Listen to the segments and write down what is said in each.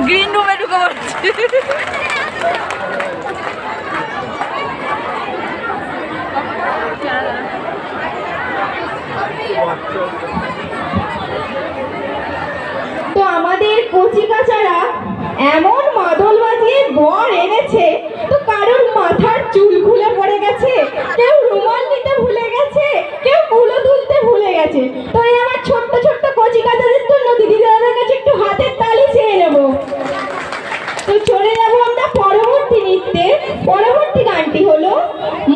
Green রুমে ঢুকে পড়ছি। তো আমাদের কচি কাচারা এমন মাদল বাজিয়ে বর এনেছে, তো কারোর মাথার চুল খুলে পড়ে গেছে, কেউ রুমাল নিতে ভুলে গেছে, কেউ কুলো তুলতে ভুলে গেছে। তো এই আমার ছোট্ট ছোট্ট কচি কাচাদের জন্য দিদি দাদাদের কাছে একটু হাতের তালি চেয়ে নেব। তো চলে যাব আমরা পরবর্তী নৃত্যে। পরবর্তী গানটি হলো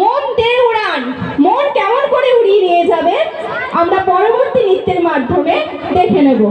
মন দে উড়ান। মন কেমন করে উড়িয়ে নিয়ে যাবে আমরা পরবর্তী নৃত্যের মাধ্যমে দেখে নেব।